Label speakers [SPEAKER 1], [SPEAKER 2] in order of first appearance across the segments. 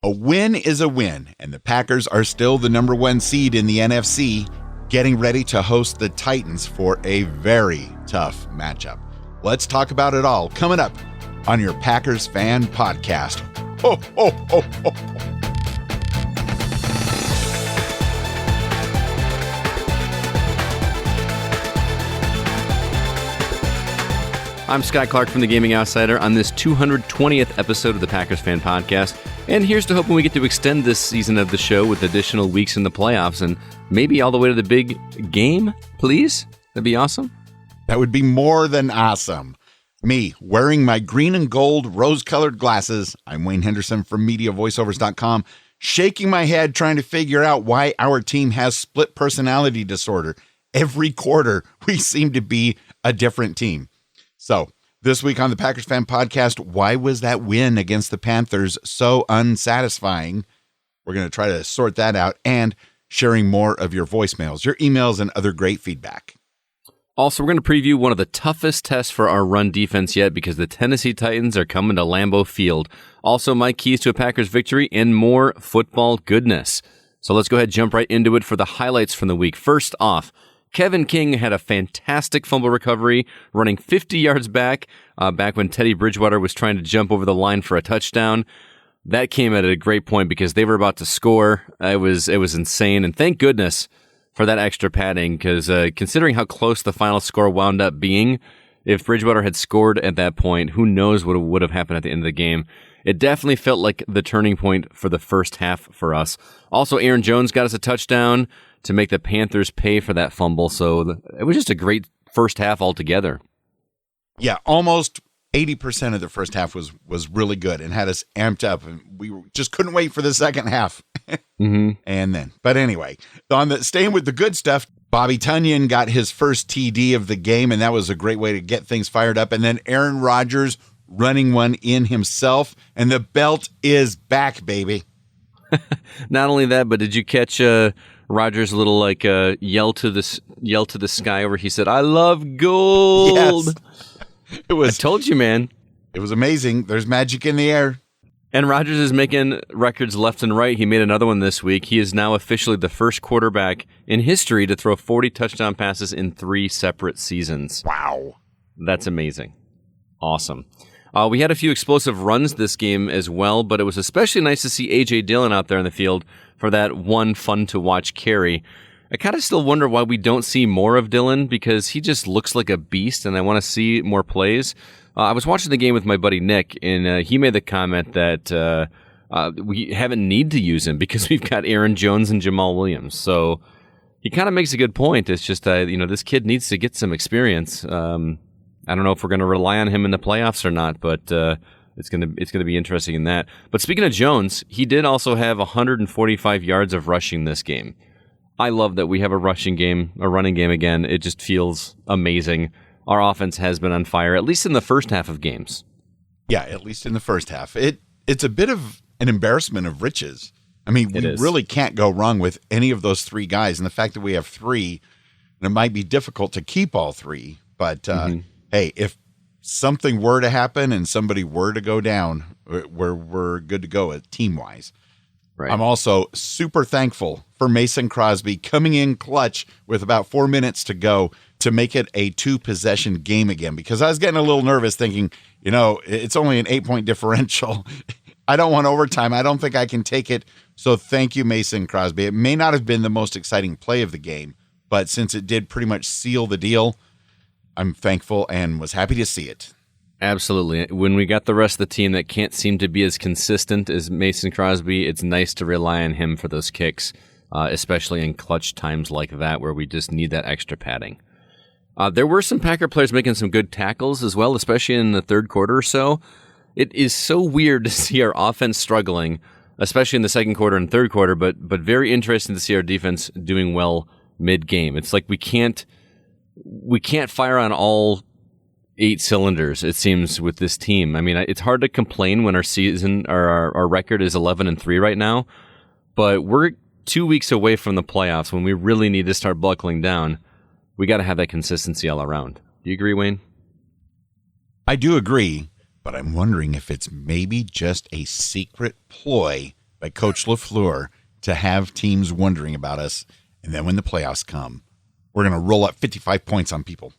[SPEAKER 1] A win is a win, and the Packers are still the number one seed in the NFC, getting ready to host the Titans for a very tough matchup. Let's talk about it all coming up on your Packers Fan Podcast. Ho, ho, ho, ho, ho.
[SPEAKER 2] I'm Scott Clark from The Gaming Outsider on this 220th episode of the Packers Fan Podcast. And here's to hoping we get to extend this season of the show with additional weeks in the playoffs and maybe all the way to the big game, please? That'd be awesome.
[SPEAKER 1] That would be more than awesome. Me, wearing my green and gold rose-colored glasses, I'm Wayne Henderson from MediaVoiceovers.com, shaking my head trying to figure out why our team has split personality disorder. Every quarter, we seem to be a different team. So, this week on the Packers Fan Podcast, why was that win against the Panthers so unsatisfying? We're going to try to sort that out and sharing more of your voicemails, your emails, and other great feedback.
[SPEAKER 2] Also, we're going to preview one of the toughest tests for our run defense yet because the Tennessee Titans are coming to Lambeau Field. Also, my keys to a Packers victory and more football goodness. So let's go ahead and jump right into it for the highlights from the week. First off, Kevin King had a fantastic fumble recovery, running 50 yards back when Teddy Bridgewater was trying to jump over the line for a touchdown. That came at a great point because they were about to score. It was insane, and thank goodness for that extra padding because considering how close the final score wound up being, if Bridgewater had scored at that point, who knows what would have happened at the end of the game. It definitely felt like the turning point for the first half for us. Also, Aaron Jones got us a touchdown to make the Panthers pay for that fumble. So it was just a great first half altogether.
[SPEAKER 1] Yeah, almost 80% of the first half was really good and had us amped up. And we just couldn't wait for the second half. But anyway, staying with the good stuff, Bobby Tunyon got his first TD of the game, and that was a great way to get things fired up. And then Aaron Rodgers running one in himself, and the belt is back, baby.
[SPEAKER 2] Not only that, but did you catch Rodgers' little yell to the sky where he said, "I love gold"?
[SPEAKER 1] Yes. It was.
[SPEAKER 2] I told you, man.
[SPEAKER 1] It was amazing. There's magic in the air.
[SPEAKER 2] And Rodgers is making records left and right. He made another one this week. He is now officially the first quarterback in history to throw 40 touchdown passes in 3 separate seasons.
[SPEAKER 1] Wow.
[SPEAKER 2] That's amazing. Awesome. We had a few explosive runs this game as well, but it was especially nice to see A.J. Dillon out there in the field for that one fun-to-watch carry. I kind of still wonder why we don't see more of Dillon because he just looks like a beast, and I want to see more plays. I was watching the game with my buddy Nick, and he made the comment that we haven't need to use him because we've got Aaron Jones and Jamal Williams. So he kind of makes a good point. It's just this kid needs to get some experience. I don't know if we're going to rely on him in the playoffs or not, but it's going to be interesting in that. But speaking of Jones, he did also have 145 yards of rushing this game. I love that we have a running game again. It just feels amazing. Our offense has been on fire, at least in the first half of games.
[SPEAKER 1] Yeah, at least in the first half. It's a bit of an embarrassment of riches. I mean, we really can't go wrong with any of those 3 guys. And the fact that we have 3, and it might be difficult to keep all 3, but hey, if something were to happen and somebody were to go down, we're good to go team-wise. Right. I'm also super thankful for Mason Crosby coming in clutch with about 4 minutes to go to make it a 2-possession game again, because I was getting a little nervous thinking, it's only an 8-point differential. I don't want overtime. I don't think I can take it. So thank you, Mason Crosby. It may not have been the most exciting play of the game, but since it did pretty much seal the deal, I'm thankful and was happy to see it.
[SPEAKER 2] Absolutely. When we got the rest of the team that can't seem to be as consistent as Mason Crosby, it's nice to rely on him for those kicks, especially in clutch times like that where we just need that extra padding. There were some Packer players making some good tackles as well, especially in the third quarter or so. It is so weird to see our offense struggling, especially in the second quarter and third quarter, but very interesting to see our defense doing well mid-game. It's like we can't fire on all 8 cylinders, it seems, with this team. I mean, it's hard to complain when our record is 11-3 right now, but we're 2 weeks away from the playoffs when we really need to start buckling down. We got to have that consistency all around. Do you agree, Wayne?
[SPEAKER 1] I do agree, but I'm wondering if it's maybe just a secret ploy by Coach LaFleur to have teams wondering about us. And then when the playoffs come, we're going to roll up 55 points on people.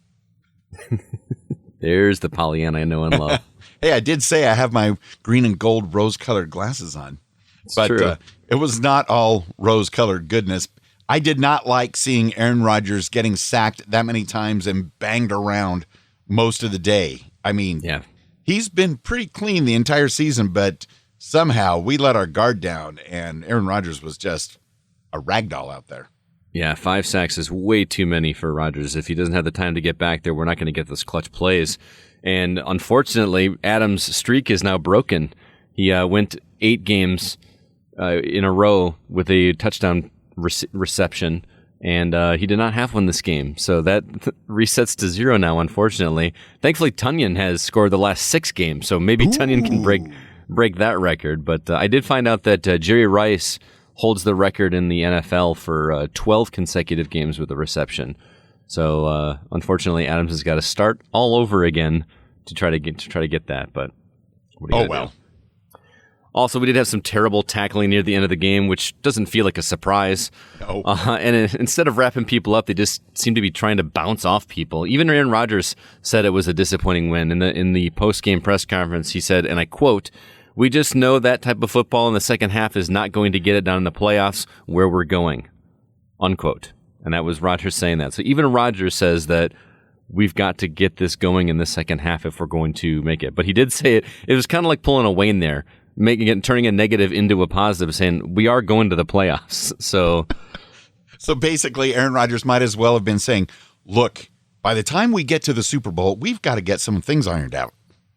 [SPEAKER 2] There's the Pollyanna I know and love.
[SPEAKER 1] Hey, I did say I have my green and gold rose-colored glasses on.
[SPEAKER 2] It's
[SPEAKER 1] but
[SPEAKER 2] true.
[SPEAKER 1] It was not all rose-colored goodness. I did not like seeing Aaron Rodgers getting sacked that many times and banged around most of the day. I mean, he's been pretty clean the entire season, but somehow we let our guard down, and Aaron Rodgers was just a ragdoll out there.
[SPEAKER 2] Yeah, 5 sacks is way too many for Rodgers. If he doesn't have the time to get back there, we're not going to get those clutch plays. And unfortunately, Adams' streak is now broken. He went 8 games in a row with a touchdown reception, and he did not have one this game. So that resets to 0 now, unfortunately. Thankfully, Tunyon has scored the last 6 games, so maybe Tunyon can break that record. But I did find out that Jerry Rice holds the record in the NFL for 12 consecutive games with a reception. So unfortunately, Adams has got to start all over again to try to get that. But what are you gonna do? Also, we did have some terrible tackling near the end of the game, which doesn't feel like a surprise.
[SPEAKER 1] No.
[SPEAKER 2] And instead of wrapping people up, they just seem to be trying to bounce off people. Even Aaron Rodgers said it was a disappointing win. In the post-game press conference, he said, and I quote, "We just know that type of football in the second half is not going to get it down in the playoffs where we're going," unquote. And that was Rodgers saying that. So even Rodgers says that we've got to get this going in the second half if we're going to make it. But he did say it. It was kind of like pulling a Wayne there, turning a negative into a positive, saying we are going to the playoffs. So
[SPEAKER 1] basically, Aaron Rodgers might as well have been saying, "Look, by the time we get to the Super Bowl, we've got to get some things ironed out."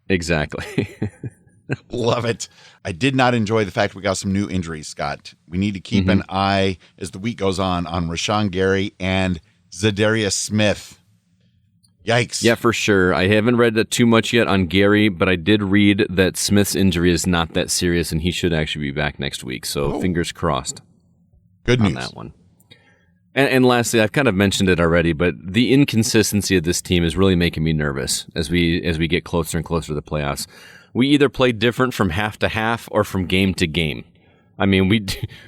[SPEAKER 2] Exactly.
[SPEAKER 1] Love it. I did not enjoy the fact we got some new injuries, Scott. We need to keep an eye as the week goes on Rashawn Gary and Zadarius Smith. Yikes.
[SPEAKER 2] Yeah, for sure. I haven't read too much yet on Gary, but I did read that Smith's injury is not that serious, and he should actually be back next week. So fingers crossed.
[SPEAKER 1] Good news
[SPEAKER 2] on that one. And lastly, I've kind of mentioned it already, but the inconsistency of this team is really making me nervous as we get closer and closer to the playoffs. We either play different from half to half or from game to game. I mean,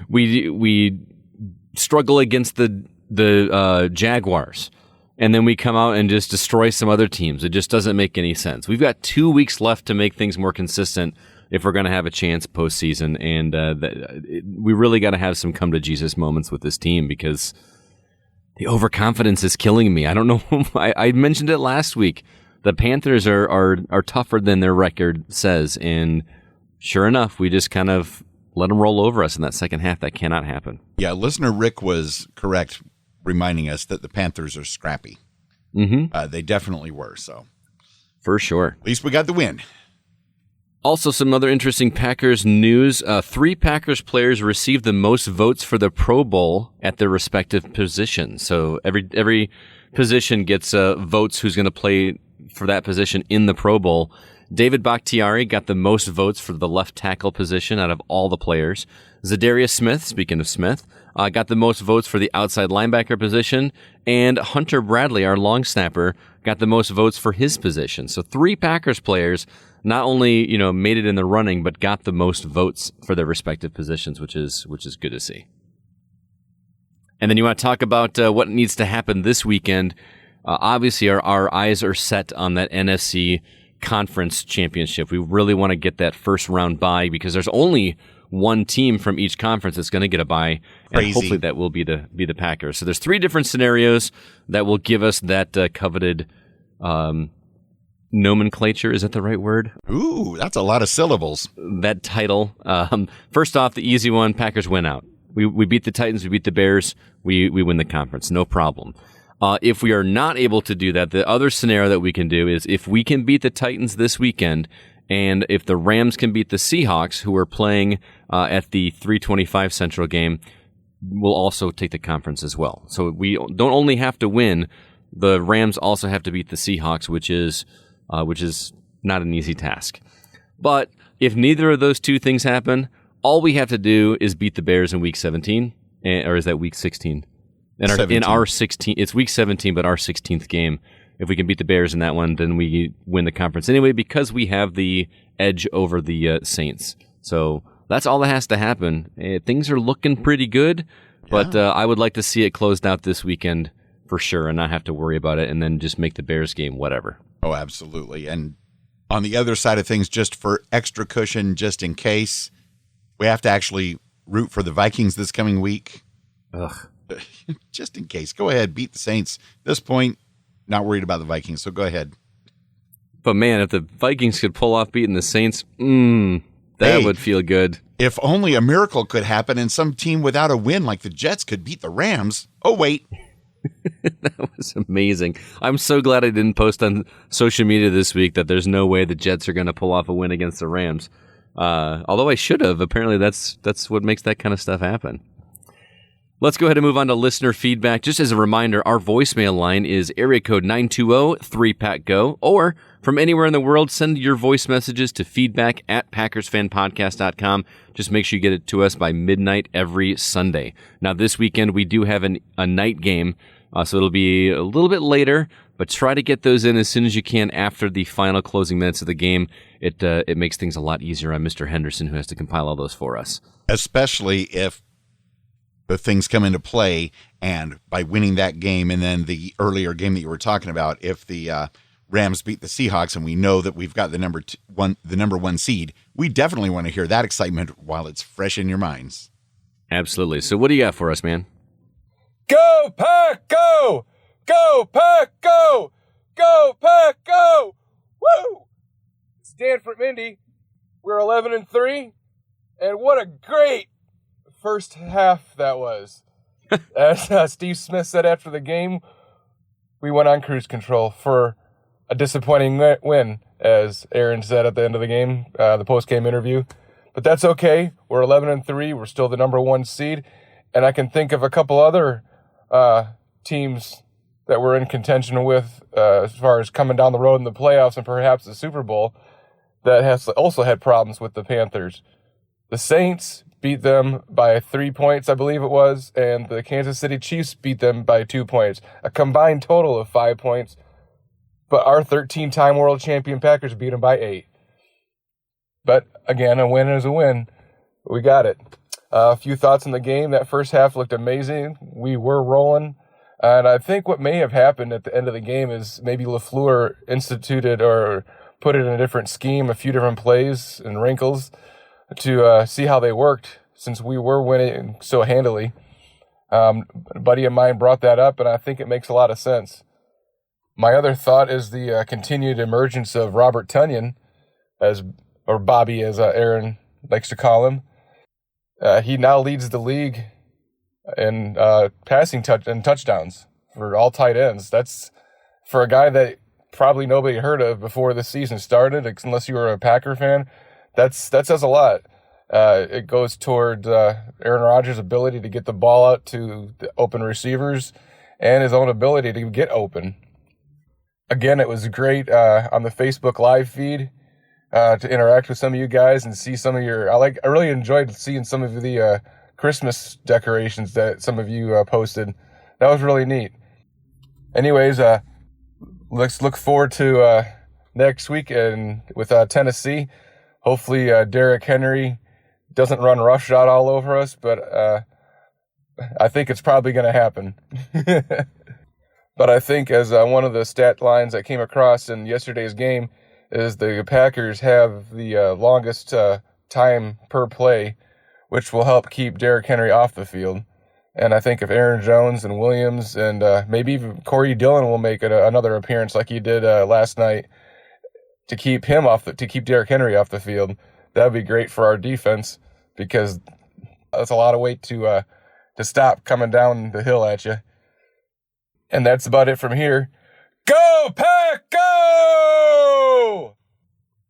[SPEAKER 2] we struggle against the Jaguars, and then we come out and just destroy some other teams. It just doesn't make any sense. We've got 2 weeks left to make things more consistent if we're going to have a chance postseason, and we really got to have some come to Jesus moments with this team because the overconfidence is killing me. I don't know. I mentioned it last week. The Panthers are tougher than their record says, and sure enough, we just kind of let them roll over us in that second half. That cannot happen.
[SPEAKER 1] Yeah, listener Rick was correct, reminding us that the Panthers are scrappy. They definitely were, so.
[SPEAKER 2] For sure.
[SPEAKER 1] At least we got the win.
[SPEAKER 2] Also, some other interesting Packers news. 3 Packers players received the most votes for the Pro Bowl at their respective positions. So every position gets votes who's going to play for that position in the Pro Bowl. David Bakhtiari got the most votes for the left tackle position out of all the players. Zadarius Smith, speaking of Smith, got the most votes for the outside linebacker position. And Hunter Bradley, our long snapper, got the most votes for his position. So 3 Packers players not only made it in the running, but got the most votes for their respective positions, which is good to see. And then you want to talk about what needs to happen this weekend. Obviously, our eyes are set on that NFC Conference Championship. We really want to get that first round bye because there's only one team from each conference that's going to get a bye, and hopefully that will be the Packers. So there's 3 different scenarios that will give us that coveted nomenclature. Is that the right word?
[SPEAKER 1] Ooh, that's a lot of syllables.
[SPEAKER 2] That title. First off, the easy one: Packers win out. We beat the Titans. We beat the Bears. We win the conference. No problem. If we are not able to do that, the other scenario that we can do is if we can beat the Titans this weekend, and if the Rams can beat the Seahawks, who are playing at the 3:25 Central game, we'll also take the conference as well. So we don't only have to win; the Rams also have to beat the Seahawks, which is not an easy task. But if neither of those 2 things happen, all we have to do is beat the Bears in Week 17, or is that Week 16? In our 16, it's Week 17, but our 16th game. If we can beat the Bears in that one, then we win the conference anyway because we have the edge over the Saints. So That's all that has to happen. Things are looking pretty good, but I would like to see it closed out this weekend for sure and not have to worry about it and then just make the Bears game whatever.
[SPEAKER 1] Oh, absolutely. And on the other side of things, just for extra cushion, just in case, we have to actually root for the Vikings this coming week.
[SPEAKER 2] Ugh.
[SPEAKER 1] Just in case. Go ahead, beat the Saints. At this point, not worried about the Vikings, so go ahead.
[SPEAKER 2] But man, if the Vikings could pull off beating the Saints, that would feel good.
[SPEAKER 1] If only a miracle could happen and some team without a win like the Jets could beat the Rams. Oh, wait.
[SPEAKER 2] That was amazing. I'm so glad I didn't post on social media this week that there's no way the Jets are going to pull off a win against the Rams. Although I should have. Apparently that's what makes that kind of stuff happen. Let's go ahead and move on to listener feedback. Just as a reminder, our voicemail line is area code 920-3PACK-GO, or from anywhere in the world, send your voice messages to feedback@PackersFanPodcast.com. Just make sure you get it to us by midnight every Sunday. Now, this weekend, we do have a night game, so it'll be a little bit later, but try to get those in as soon as you can after the final closing minutes of the game. It makes things a lot easier on Mr. Henderson, who has to compile all those for us.
[SPEAKER 1] Especially if the things come into play, and by winning that game and then the earlier game that you were talking about, if the Rams beat the Seahawks and we know that we've got the number one seed, we definitely want to hear that excitement while it's fresh in your minds.
[SPEAKER 2] Absolutely. So what do you got for us, man?
[SPEAKER 3] Go Pack, go! Go Pack, go! Go Pack, go! Woo! Stanford Mindy, we're 11-3, and what a great first half that was. As Steve Smith said after the game, we went on cruise control for a disappointing win, as Aaron said at the end of the game, the post-game interview. But that's okay. We're 11-3. We're still the number one seed. And I can think of a couple other teams that we're in contention with as far as coming down the road in the playoffs and perhaps the Super Bowl that has also had problems with the Panthers. The Saints beat them by 3 points, I believe it was, and the Kansas City Chiefs beat them by 2 points, a combined total of 5 points. But our 13-time world champion Packers beat them by 8. But again, a win is a win. We got it. A few thoughts on the game. That first half looked amazing. We were rolling. And I think what may have happened at the end of the game is maybe LaFleur instituted or put it in a different scheme, a few different plays and wrinkles to see how they worked, since we were winning so handily. A buddy of mine brought that up, and I think it makes a lot of sense. My other thought is the continued emergence of Robert Tonyan, or Bobby, as Aaron likes to call him. He now leads the league in passing touchdowns for all tight ends. That's for a guy that probably nobody heard of before the season started, unless you were a Packer fan. That says a lot. It goes toward Aaron Rodgers' ability to get the ball out to the open receivers and his own ability to get open. Again, it was great on the Facebook live feed to interact with some of you guys and see some of your. I really enjoyed seeing some of the Christmas decorations that some of you posted. That was really neat. Anyways, let's look forward to next week and with Tennessee. Hopefully, Derrick Henry doesn't run roughshod all over us, but I think it's probably going to happen. But I think as one of the stat lines I came across in yesterday's game is the Packers have the longest time per play, which will help keep Derrick Henry off the field. And I think if Aaron Jones and Williams and maybe even Corey Dillon will make another appearance like he did last night to keep Derrick Henry off the field, that would be great for our defense, because that's a lot of weight to stop coming down the hill at you. And that's about it from here. Go Pack, go!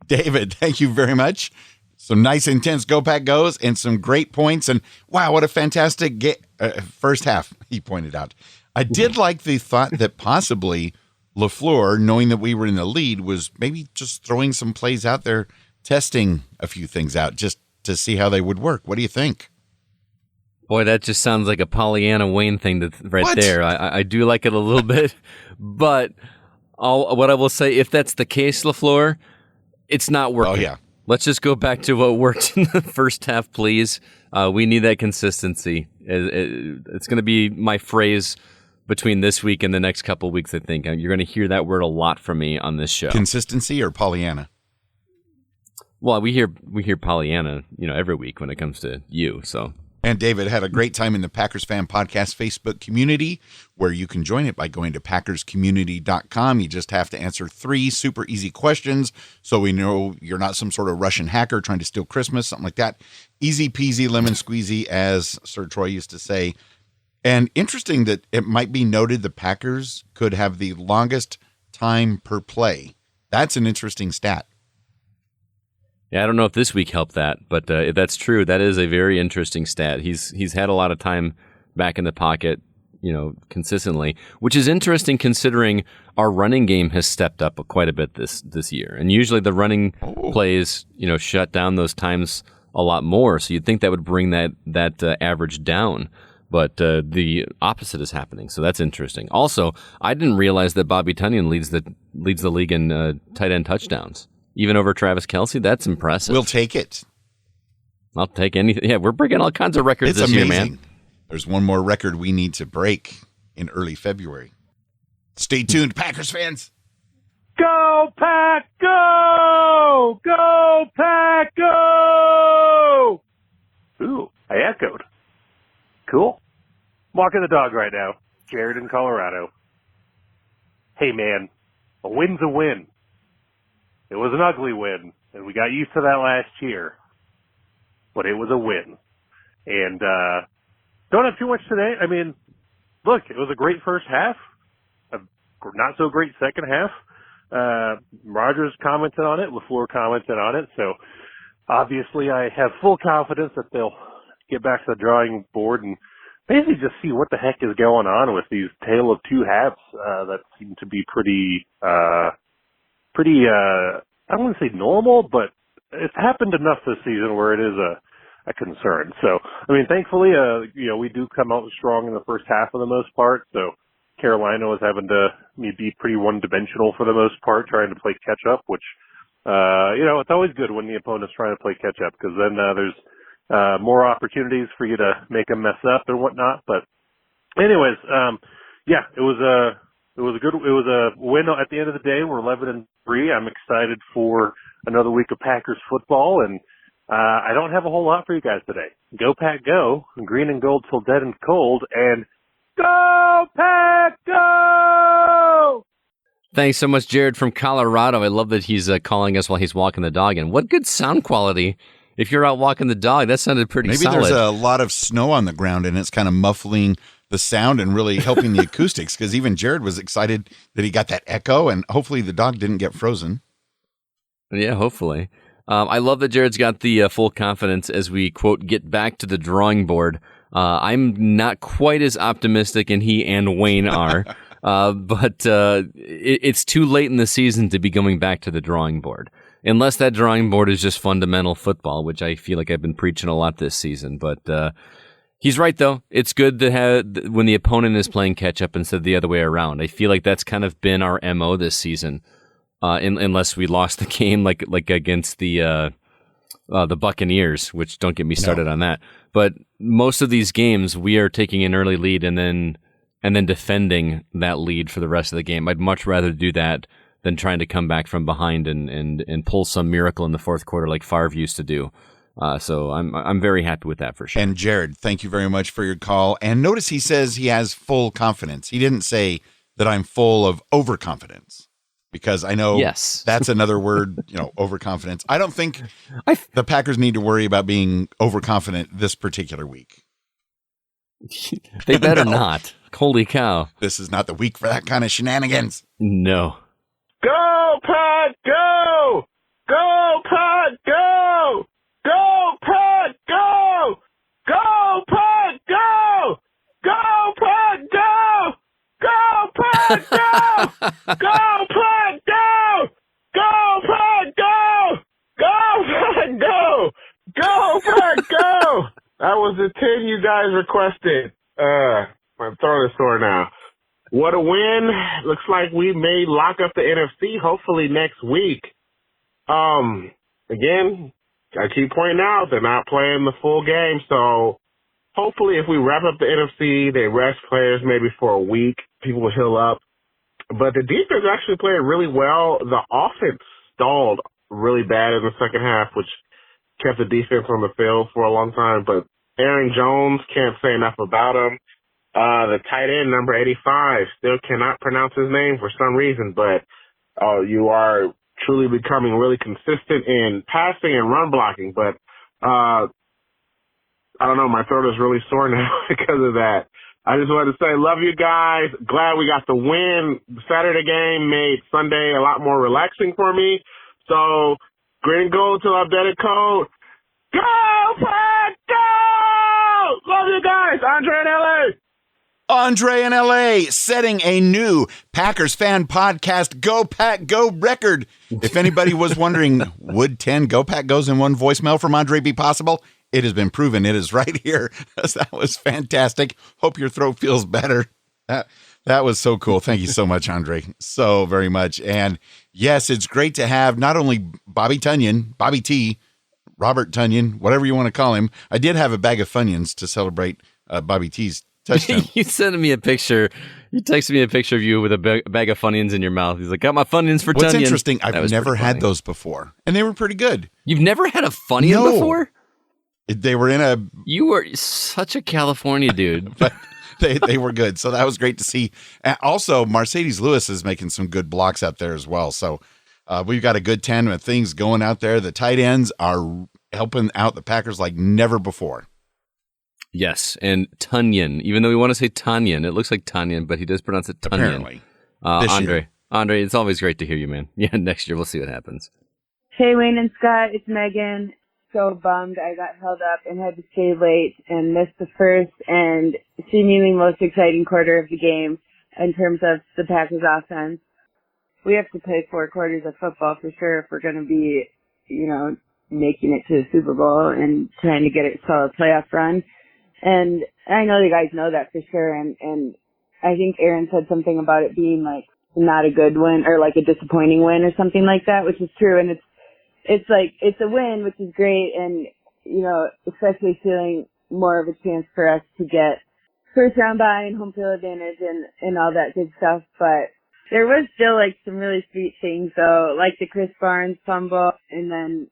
[SPEAKER 1] David, thank you very much. Some nice, intense Go Pack goes and some great points. And wow, what a fantastic first half, he pointed out. I did like the thought that possibly LaFleur, knowing that we were in the lead, was maybe just throwing some plays out there, testing a few things out just to see how they would work. What do you think?
[SPEAKER 2] Boy, that just sounds like a Pollyanna Wayne thing there. I do like it a little bit, but what I will say, if that's the case, LaFleur, it's not working.
[SPEAKER 1] Oh, yeah.
[SPEAKER 2] Let's just go back to what worked in the first half, please. We need that consistency. It's going to be my phrase between this week and the next couple of weeks, I think. You're going to hear that word a lot from me on this show.
[SPEAKER 1] Consistency or Pollyanna?
[SPEAKER 2] Well, we hear Pollyanna, every week when it comes to you, so.
[SPEAKER 1] And David had a great time in the Packers Fan Podcast Facebook community, where you can join it by going to packerscommunity.com. You just have to answer 3 super easy questions so we know you're not some sort of Russian hacker trying to steal Christmas, something like that. Easy peasy, lemon squeezy, as Sir Troy used to say. And interesting that it might be noted the Packers could have the longest time per play. That's an interesting stat.
[SPEAKER 2] Yeah, I don't know if this week helped that, but if that's true, that is a very interesting stat. He's had a lot of time back in the pocket, consistently, which is interesting considering our running game has stepped up quite a bit this year. And usually the running plays, shut down those times a lot more. So you'd think that would bring that average down. But the opposite is happening, so that's interesting. Also, I didn't realize that Bobby Tunyon leads the league in tight end touchdowns. Even over Travis Kelce, that's impressive.
[SPEAKER 1] We'll take it.
[SPEAKER 2] I'll take anything. Yeah, we're breaking all kinds of records this year, man.
[SPEAKER 1] There's one more record we need to break in early February. Stay tuned, Packers fans.
[SPEAKER 3] Go, Pack, go! Go, Pack, go! Ooh, I echoed. Cool. Walking the dog right now. Jared in Colorado. Hey, man, a win's a win. It was an ugly win, and we got used to that last year. But it was a win. And don't have too much today. I mean, look, it was a great first half. A not so great second half. Rogers commented on it. LaFleur commented on it. So obviously I have full confidence that they'll get back to the drawing board and basically just see what the heck is going on with these tale of two halves that seem to be pretty I don't want to say normal, but it's happened enough this season where it is a concern. So, I mean, thankfully, we do come out strong in the first half for the most part. So Carolina was having to be pretty one-dimensional for the most part, trying to play catch-up, which, it's always good when the opponent's trying to play catch-up because then there's more opportunities for you to make them mess up and whatnot. But anyways, it was a win at the end of the day. We're 11-3. I'm excited for another week of Packers football, and I don't have a whole lot for you guys today. Go Pack, go! Green and gold till dead and cold, and go Pack, go!
[SPEAKER 2] Thanks so much, Jared from Colorado. I love that he's calling us while he's walking the dog, and what good sound quality. If you're out walking the dog, that sounded pretty solid.
[SPEAKER 1] Maybe there's a lot of snow on the ground, and it's kind of muffling the sound and really helping the acoustics, because even Jared was excited that he got that echo, and hopefully the dog didn't get frozen.
[SPEAKER 2] Yeah, hopefully. I love that Jared's got the full confidence as we, quote, get back to the drawing board. I'm not quite as optimistic, and he and Wayne are, but it's too late in the season to be going back to the drawing board. Unless that drawing board is just fundamental football, which I feel like I've been preaching a lot this season. But he's right, though. It's good to have when the opponent is playing catch-up instead of the other way around. I feel like that's kind of been our MO this season, unless we lost the game like against the Buccaneers, which don't get me started on that. But most of these games, we are taking an early lead and then defending that lead for the rest of the game. I'd much rather do that than trying to come back from behind and pull some miracle in the fourth quarter like Favre used to do. So I'm very happy with that for sure.
[SPEAKER 1] And Jared, thank you very much for your call. And notice he says he has full confidence. He didn't say that I'm full of overconfidence, because I know that's another word, overconfidence. I don't think the Packers need to worry about being overconfident this particular week.
[SPEAKER 2] They better not. Holy cow.
[SPEAKER 1] This is not the week for that kind of shenanigans.
[SPEAKER 2] No.
[SPEAKER 3] Go, Pack, go! Go, Pack, go! Go, Pack, go! Go, Pack, go! Go, Pack, go! Go, Pack, go! Go, Pack, go! Go, Pack, go! Go, Pack, go! Go, Pack, go! That was the 10 you guys requested. My throat is sore now. What a win. Looks like we may lock up the NFC hopefully next week.
[SPEAKER 4] again, I keep pointing out they're not playing the full game. So hopefully if we wrap up the NFC, they rest players maybe for a week, people will heal up. But the defense actually played really well. The offense stalled really bad in the second half, which kept the defense on the field for a long time. But Aaron Jones, can't say enough about him. The tight end, number 85, still cannot pronounce his name for some reason, but you are truly becoming really consistent in passing and run blocking. But I don't know, my throat is really sore now because of that. I just wanted to say, love you guys. Glad we got the win. The Saturday game made Sunday a lot more relaxing for me. So, green and gold till I'm dead and cold. Go, Pack, go! Love you guys. Andre in LA.
[SPEAKER 1] Andre in LA setting a new Packers Fan Podcast Go Pack Go record. If anybody was wondering, would 10 Go Pack Goes in one voicemail from Andre be possible? It has been proven. It is right here. That was fantastic. Hope your throat feels better. That was so cool. Thank you so much, Andre. So very much. And yes, it's great to have not only Bobby Tunyon, Bobby T, Robert Tunyon, whatever you want to call him. I did have a bag of Funyuns to celebrate Bobby T's touchdown.
[SPEAKER 2] You sent me a picture. You texted me a picture of you with a bag of Funyuns in your mouth. He's like, got my Funyuns for Tunyon.
[SPEAKER 1] What's interesting, I've never had those before. And they were pretty good.
[SPEAKER 2] You've never had a Funyun before?
[SPEAKER 1] They were in a...
[SPEAKER 2] You were such a California dude.
[SPEAKER 1] But they were good. So that was great to see. And also, Mercedes Lewis is making some good blocks out there as well. So we've got a good 10 of things going out there. The tight ends are helping out the Packers like never before.
[SPEAKER 2] Yes, and Tunyon. Even though we want to say Tunyon, it looks like Tunyon, but he does pronounce it Tunyon.
[SPEAKER 1] Apparently.
[SPEAKER 2] Andre, it's always great to hear you, man. Yeah, next year we'll see what happens.
[SPEAKER 5] Hey, Wayne and Scott, it's Megan. So bummed I got held up and had to stay late and missed the first and seemingly most exciting quarter of the game in terms of the Packers offense. We have to play 4 quarters of football for sure if we're going to be, making it to the Super Bowl and trying to get a solid playoff run. And I know you guys know that for sure. And I think Aaron said something about it being like not a good win or like a disappointing win or something like that, which is true. And it's like, it's a win, which is great. And, especially feeling more of a chance for us to get first round bye and home field advantage and all that good stuff. But there was still like some really sweet things though, like the Chris Barnes fumble and then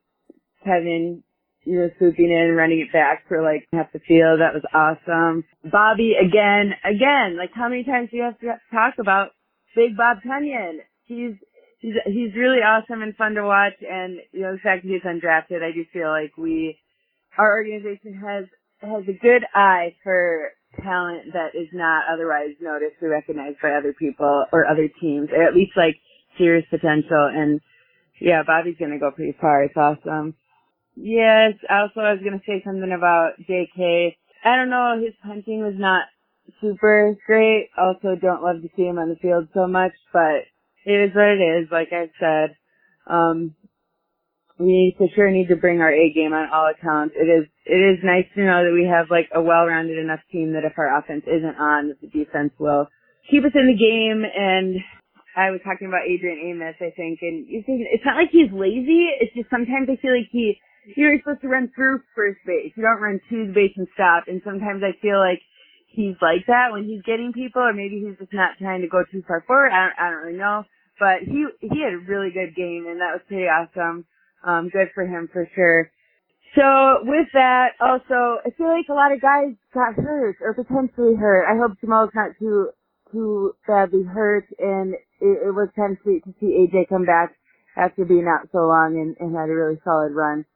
[SPEAKER 5] Kevin, swooping in and running it back for like half the field. That was awesome. Bobby again, like how many times do you have to talk about Big Bob Tunyon? He's really awesome and fun to watch, and the fact that he's undrafted, I do feel like our organization has a good eye for talent that is not otherwise noticed or recognized by other people or other teams, or at least like serious potential. And yeah, Bobby's gonna go pretty far. It's awesome. Yes. Also, I was gonna say something about JK. I don't know. His punting was not super great. Also, don't love to see him on the field so much, but it is what it is, like I've said. We for sure need to bring our A game on all accounts. It is nice to know that we have like a well-rounded enough team that if our offense isn't on, that the defense will keep us in the game. And I was talking about Adrian Amos, I think, and it's not like he's lazy. It's just sometimes I feel like you're supposed to run through first base. You don't run to the base and stop. And sometimes I feel like he's like that when he's getting people, or maybe he's just not trying to go too far forward. I don't really know. But he had a really good game, and that was pretty awesome. Good for him for sure. So with that, also, I feel like a lot of guys got hurt or potentially hurt. I hope Jamal's not too badly hurt, and it was kind of sweet to see AJ come back after being out so long and had a really solid run.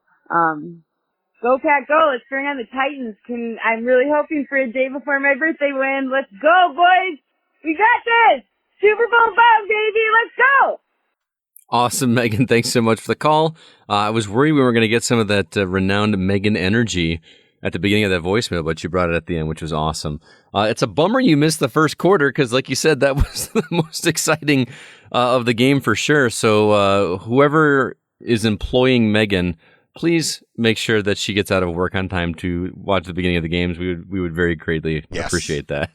[SPEAKER 5] Go Pack Go! Let's bring on the Titans. I'm really hoping for a day before my birthday win. Let's go, boys! We got this! Super Bowl bound, baby! Let's go!
[SPEAKER 2] Awesome, Megan. Thanks so much for the call. I was worried we were going to get some of that renowned Megan energy at the beginning of that voicemail, but you brought it at the end, which was awesome. It's a bummer you missed the first quarter because, like you said, that was the most exciting of the game for sure. So whoever is employing Megan, please make sure that she gets out of work on time to watch the beginning of the games. We would very greatly appreciate that.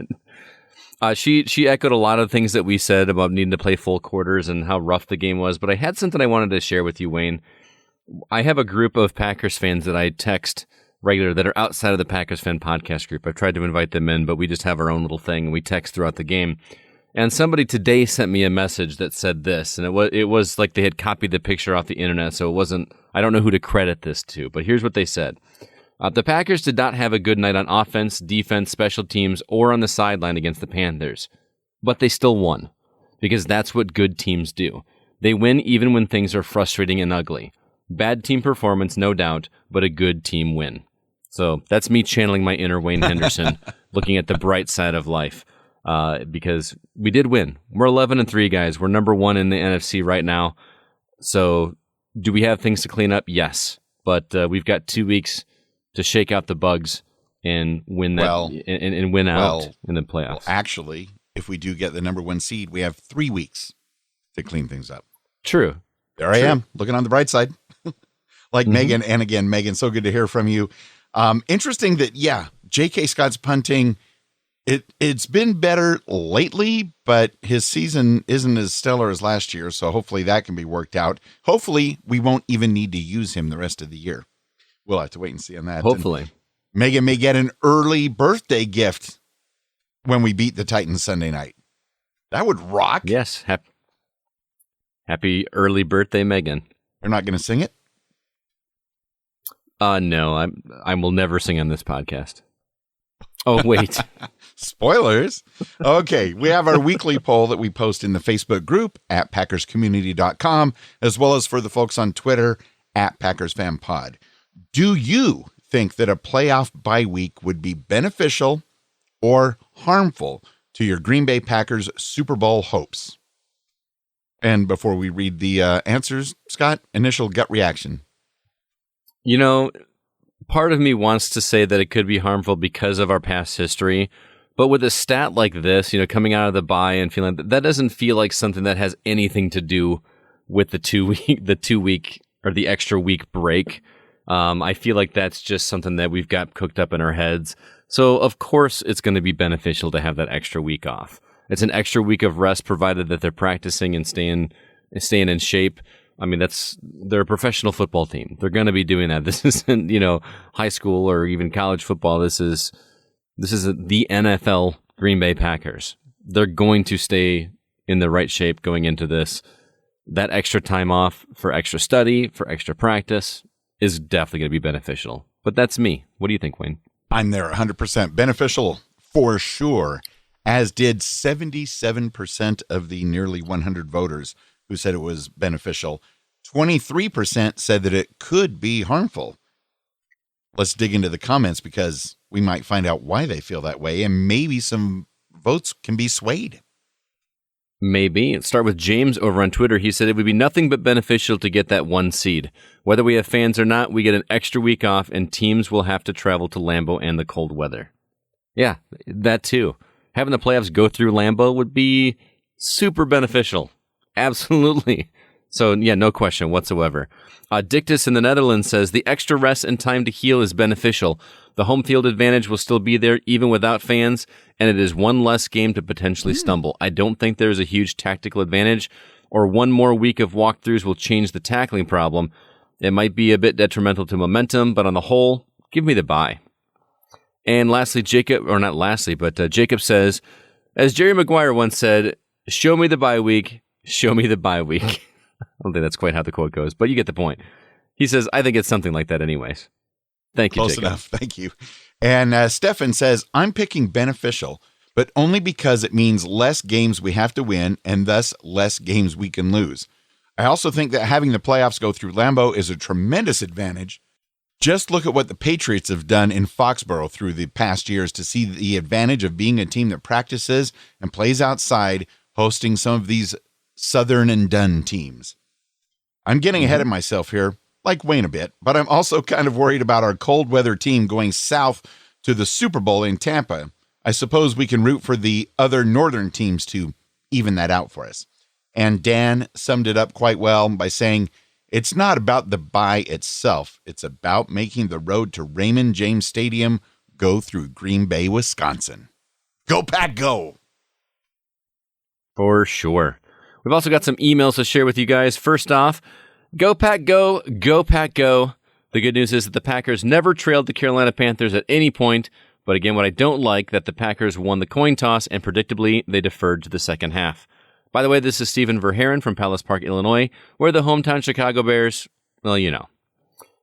[SPEAKER 2] She echoed a lot of things that we said about needing to play full quarters and how rough the game was, but I had something I wanted to share with you, Wayne. I have a group of Packers fans that I text regular that are outside of the Packers Fan Podcast group. I've tried to invite them in, but we just have our own little thing, and we text throughout the game. And somebody today sent me a message that said this, and it was like they had copied the picture off the internet, so it wasn't, I don't know who to credit this to, but here's what they said. The Packers did not have a good night on offense, defense, special teams, or on the sideline against the Panthers, but they still won, because that's what good teams do. They win even when things are frustrating and ugly. Bad team performance, no doubt, but a good team win. So that's me channeling my inner Wayne Henderson, looking at the bright side of life, because we did win. We're 11-3, guys. We're number 1 in the NFC right now. So do we have things to clean up? Yes, but we've got 2 weeks to shake out the bugs and win that and win out in the playoffs.
[SPEAKER 1] Well, actually, if we do get the number 1 seed, we have 3 weeks to clean things up.
[SPEAKER 2] True.
[SPEAKER 1] There I am, looking on the bright side. Like Megan, and again, Megan, so good to hear from you. Interesting that, J.K. Scott's punting, it's been better lately, but his season isn't as stellar as last year, so hopefully that can be worked out. Hopefully we won't even need to use him the rest of the year. We'll have to wait and see on that.
[SPEAKER 2] Hopefully.
[SPEAKER 1] And Megan may get an early birthday gift when we beat the Titans Sunday night. That would rock.
[SPEAKER 2] Yes. Happy early birthday, Megan.
[SPEAKER 1] You're not going to sing it?
[SPEAKER 2] No, I will never sing on this podcast. Oh, wait.
[SPEAKER 1] Spoilers. Okay, we have our weekly poll that we post in the Facebook group at PackersCommunity.com, as well as for the folks on Twitter at Packers Fan Pod. Do you think that a playoff bye week would be beneficial or harmful to your Green Bay Packers Super Bowl hopes? And before we read the answers, Scott, initial gut reaction.
[SPEAKER 2] You know, part of me wants to say that it could be harmful because of our past history, but with a stat like this, coming out of the bye and feeling that doesn't feel like something that has anything to do with the 2 week or the extra week break. I feel like that's just something that we've got cooked up in our heads. So of course it's going to be beneficial to have that extra week off. It's an extra week of rest, provided that they're practicing and staying in shape. I mean, they're a professional football team. They're going to be doing that. This isn't, high school or even college football. This is the NFL Green Bay Packers. They're going to stay in the right shape going into this. That extra time off for extra study, for extra practice is definitely going to be beneficial. But that's me. What do you think, Wayne?
[SPEAKER 1] I'm there 100% beneficial for sure, as did 77% of the nearly 100 voters who said it was beneficial. 23% said that it could be harmful. Let's dig into the comments, because we might find out why they feel that way, and maybe some votes can be swayed.
[SPEAKER 2] Maybe. Let's start with James over on Twitter. He said it would be nothing but beneficial to get that 1 seed. Whether we have fans or not, we get an extra week off, and teams will have to travel to Lambeau and the cold weather. Yeah, that too. Having the playoffs go through Lambeau would be super beneficial. Absolutely. So, no question whatsoever. Dictus in the Netherlands says, the extra rest and time to heal is beneficial. The home field advantage will still be there even without fans, and it is one less game to potentially stumble. I don't think there's a huge tactical advantage, or one more week of walkthroughs will change the tackling problem. It might be a bit detrimental to momentum, but on the whole, give me the bye. And lastly, Jacob says, as Jerry Maguire once said, show me the bye week. Show me the bye week. I don't think that's quite how the quote goes, but you get the point. He says, I think it's something like that anyways. Thank you,
[SPEAKER 1] Close
[SPEAKER 2] Jacob.
[SPEAKER 1] enough. Thank you. And Stefan says, I'm picking beneficial, but only because it means less games we have to win and thus less games we can lose. I also think that having the playoffs go through Lambeau is a tremendous advantage. Just look at what the Patriots have done in Foxborough through the past years to see the advantage of being a team that practices and plays outside, hosting some of these Southern and done teams. I'm getting ahead of myself here, like Wayne a bit, but I'm also kind of worried about our cold weather team going south to the Super Bowl in Tampa. I suppose we can root for the other northern teams to even that out for us. And Dan summed it up quite well by saying, it's not about the bye itself. It's about making the road to Raymond James Stadium go through Green Bay, Wisconsin. Go Pack, go!
[SPEAKER 2] For sure. We've also got some emails to share with you guys. First off, Go Pack Go, Go Pack Go. The good news is that the Packers never trailed the Carolina Panthers at any point, but again, what I don't like, that the Packers won the coin toss, and predictably, they deferred to the second half. By the way, this is Stephen Verheeren from Palace Park, Illinois, where the hometown Chicago Bears, well, you know.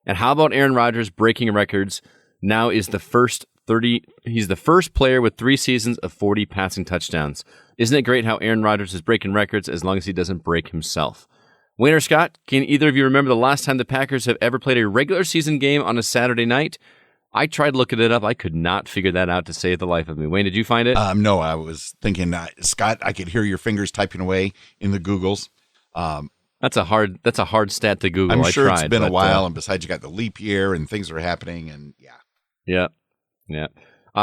[SPEAKER 2] And how about Aaron Rodgers breaking records? Now is he's the first player with 3 seasons of 40 passing touchdowns. Isn't it great how Aaron Rodgers is breaking records as long as he doesn't break himself? Wayne or Scott, can either of you remember the last time the Packers have ever played a regular season game on a Saturday night? I tried looking it up. I could not figure that out to save the life of me. Wayne, did you find it?
[SPEAKER 1] No, I was thinking, Scott, I could hear your fingers typing away in the Googles.
[SPEAKER 2] That's a hard stat to Google.
[SPEAKER 1] I'm sure
[SPEAKER 2] it's
[SPEAKER 1] been a while, and besides, you got the leap year and things are happening, and yeah.
[SPEAKER 2] Yeah.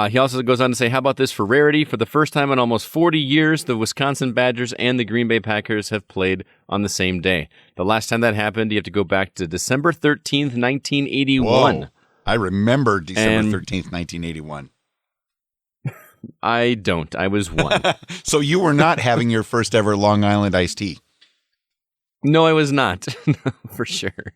[SPEAKER 2] He also goes on to say, how about this for rarity? For the first time in almost 40 years, the Wisconsin Badgers and the Green Bay Packers have played on the same day. The last time that happened, you have to go back to December 13th, 1981.
[SPEAKER 1] Whoa. I remember December 13th, 1981.
[SPEAKER 2] I don't. I was 1.
[SPEAKER 1] So you were not having your first ever Long Island iced tea?
[SPEAKER 2] No, I was not. For sure.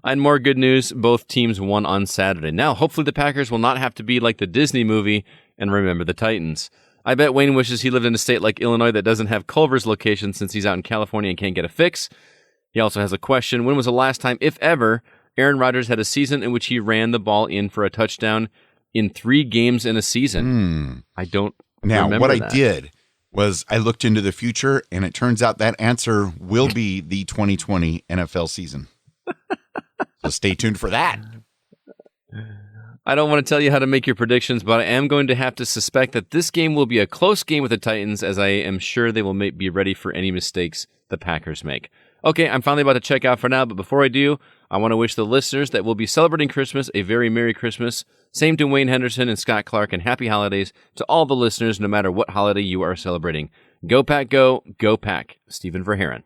[SPEAKER 2] And more good news, both teams won on Saturday. Now, hopefully the Packers will not have to be like the Disney movie and remember the Titans. I bet Wayne wishes he lived in a state like Illinois that doesn't have Culver's location since he's out in California and can't get a fix. He also has a question. When was the last time, if ever, Aaron Rodgers had a season in which he ran the ball in for a touchdown in 3 games in a season? I don't remember
[SPEAKER 1] what
[SPEAKER 2] that.
[SPEAKER 1] I did was I looked into the future, and it turns out that answer will be the 2020 NFL season. So stay tuned for that.
[SPEAKER 2] I don't want to tell you how to make your predictions, but I am going to have to suspect that this game will be a close game with the Titans, as I am sure they will be ready for any mistakes the Packers make. Okay, I'm finally about to check out for now, but before I do, I want to wish the listeners that will be celebrating Christmas a very Merry Christmas. Same to Wayne Henderson and Scott Clark, and Happy Holidays to all the listeners, no matter what holiday you are celebrating. Go Pack Go, Go Pack. Stephen Verheeren.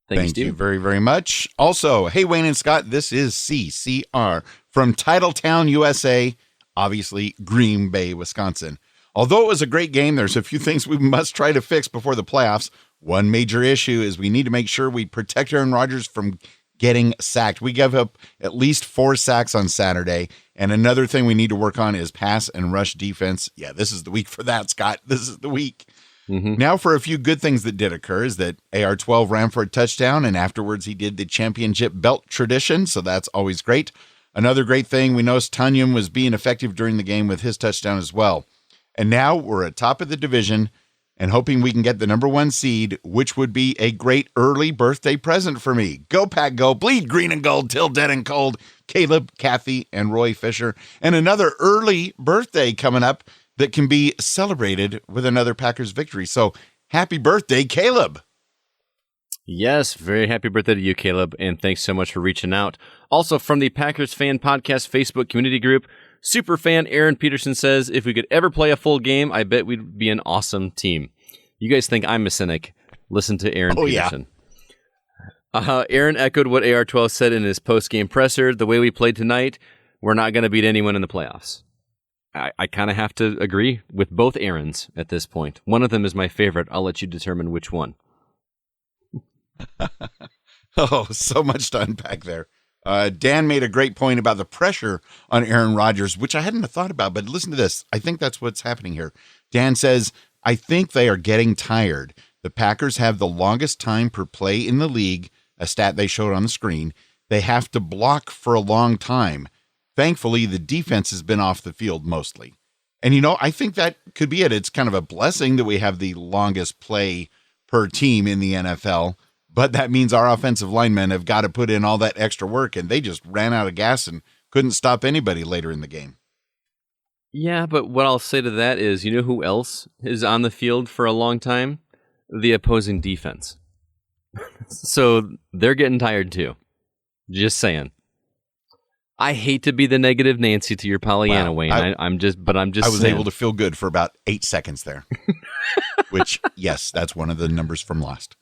[SPEAKER 1] Thank you very, very much. Also, hey, Wayne and Scott, this is CCR from Titletown, USA, obviously Green Bay, Wisconsin. Although it was a great game, there's a few things we must try to fix before the playoffs. One major issue is we need to make sure we protect Aaron Rodgers from getting sacked. We gave up at least 4 sacks on Saturday. And another thing we need to work on is pass and rush defense. Yeah, this is the week for that, Scott. This is the week. Now for a few good things that did occur is that AR-12 ran for a touchdown, and afterwards he did the championship belt tradition, so that's always great. Another great thing, we noticed Tanyum was being effective during the game with his touchdown as well. And now we're at top of the division and hoping we can get the number 1 seed, which would be a great early birthday present for me. Go Pack Go, bleed green and gold till dead and cold. Caleb, Kathy, and Roy Fisher. And another early birthday coming up that can be celebrated with another Packers victory. So happy birthday, Caleb.
[SPEAKER 2] Yes, very happy birthday to you, Caleb, and thanks so much for reaching out. Also from the Packers Fan Podcast Facebook community group, superfan Aaron Peterson says, if we could ever play a full game, I bet we'd be an awesome team. You guys think I'm a cynic? Listen to Aaron Peterson. Yeah. Aaron echoed what AR-12 said in his post-game presser. The way we played tonight, we're not going to beat anyone in the playoffs. I kind of have to agree with both Aarons at this point. One of them is my favorite. I'll let you determine which one.
[SPEAKER 1] Oh, so much to unpack there. Dan made a great point about the pressure on Aaron Rodgers, which I hadn't thought about, but listen to this. I think that's what's happening here. Dan says, I think they are getting tired. The Packers have the longest time per play in the league, a stat they showed on the screen. They have to block for a long time. Thankfully, the defense has been off the field mostly. And, I think that could be it. It's kind of a blessing that we have the longest play per team in the NFL, but that means our offensive linemen have got to put in all that extra work, and they just ran out of gas and couldn't stop anybody later in the game.
[SPEAKER 2] Yeah, but what I'll say to that is, you know who else is on the field for a long time? The opposing defense. So they're getting tired too. Just saying. I hate to be the negative Nancy to your Pollyanna, Wayne. I'm just
[SPEAKER 1] I was
[SPEAKER 2] saying.
[SPEAKER 1] able to feel good for about 8 seconds there. Which, yes, that's one of the numbers from Lost.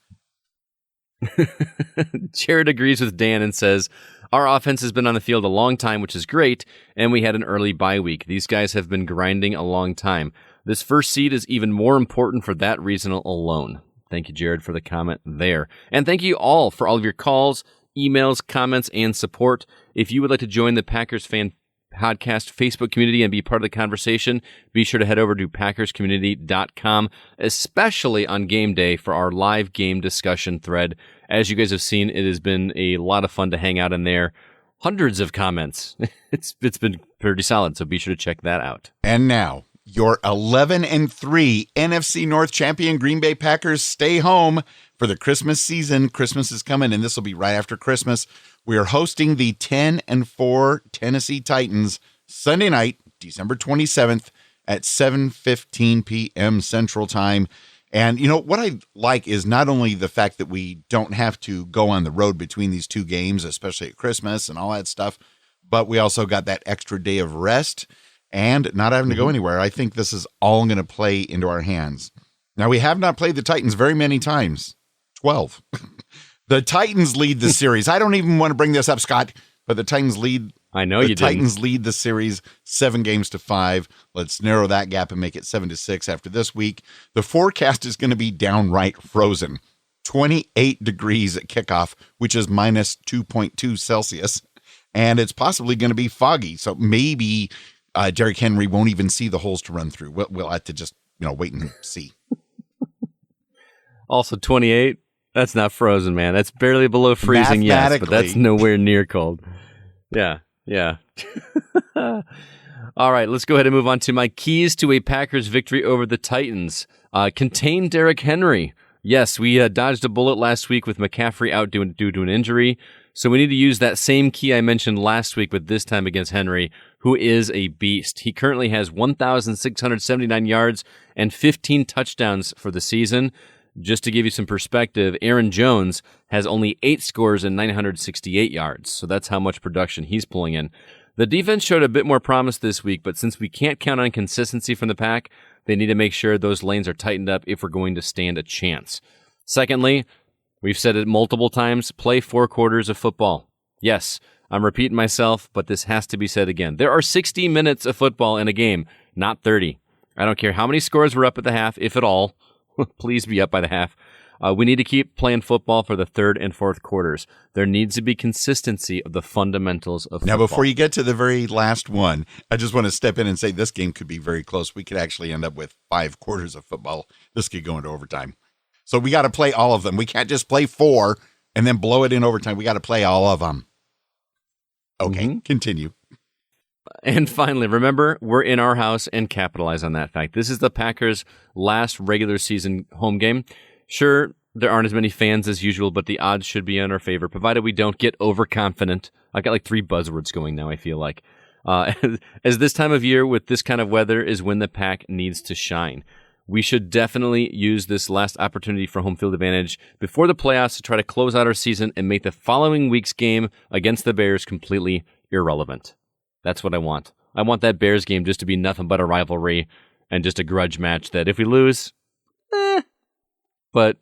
[SPEAKER 2] Jared agrees with Dan and says, our offense has been on the field a long time, which is great, and we had an early bye week. These guys have been grinding a long time. This first seed is even more important for that reason alone. Thank you, Jared, for the comment there. And thank you all for all of your calls, emails, comments, and support. If you would like to join the Packers Fan Podcast Facebook community and be part of the conversation, be sure to head over to packerscommunity.com, especially on game day for our live game discussion thread. As you guys have seen, it has been a lot of fun to hang out in there. Hundreds of comments. It's been pretty solid, so be sure to check that out.
[SPEAKER 1] And now, your 11-3 NFC North champion Green Bay Packers stay home for the Christmas season. Christmas is coming, and this will be right after Christmas. We are hosting the 10-4 Tennessee Titans Sunday night, December 27th at 7:15 p.m. Central Time. And, you know, what I like is not only the fact that we don't have to go on the road between these two games, especially at Christmas and all that stuff, but we also got that extra day of rest and not having to go anywhere. I think this is all going to play into our hands. Now, we have not played the Titans very many times. 12. The Titans lead the series. I don't even want to bring this up, Scott, but the Titans lead.
[SPEAKER 2] I know you did.
[SPEAKER 1] The Titans lead the series 7-5. Let's narrow that gap and make it 7-6 after this week. The forecast is going to be downright frozen. 28 degrees at kickoff, which is minus 2.2 Celsius. And it's possibly going to be foggy. So maybe Derrick Henry won't even see the holes to run through. We'll have to just, wait and see.
[SPEAKER 2] Also 28. That's not frozen, man. That's barely below freezing, yes, but that's nowhere near cold. Yeah. All right, let's go ahead and move on to my keys to a Packers victory over the Titans. Contain Derrick Henry. Yes, we dodged a bullet last week with McCaffrey out due to an injury, so we need to use that same key I mentioned last week, but this time against Henry, who is a beast. He currently has 1,679 yards and 15 touchdowns for the season. Just to give you some perspective, Aaron Jones has only 8 scores and 968 yards, so that's how much production he's pulling in. The defense showed a bit more promise this week, but since we can't count on consistency from the pack, they need to make sure those lanes are tightened up if we're going to stand a chance. Secondly, we've said it multiple times, play 4 quarters of football. Yes, I'm repeating myself, but this has to be said again. There are 60 minutes of football in a game, not 30. I don't care how many scores we're up at the half, if at all. Please be up by the half. We need to keep playing football for the third and fourth quarters. There needs to be consistency of the fundamentals of football.
[SPEAKER 1] Now, before you get to the very last one, I just want to step in and say this game could be very close. We could actually end up with 5 quarters of football. This could go into overtime. So we got to play all of them. We can't just play 4 and then blow it in overtime. We got to play all of them. Okay, Continue.
[SPEAKER 2] And finally, remember, we're in our house and capitalize on that fact. This is the Packers' last regular season home game. Sure, there aren't as many fans as usual, but the odds should be in our favor, provided we don't get overconfident. I've got like 3 buzzwords going now, I feel like. As this time of year with this kind of weather is when the Pack needs to shine. We should definitely use this last opportunity for home field advantage before the playoffs to try to close out our season and make the following week's game against the Bears completely irrelevant. That's what I want. I want that Bears game just to be nothing but a rivalry and just a grudge match that if we lose, but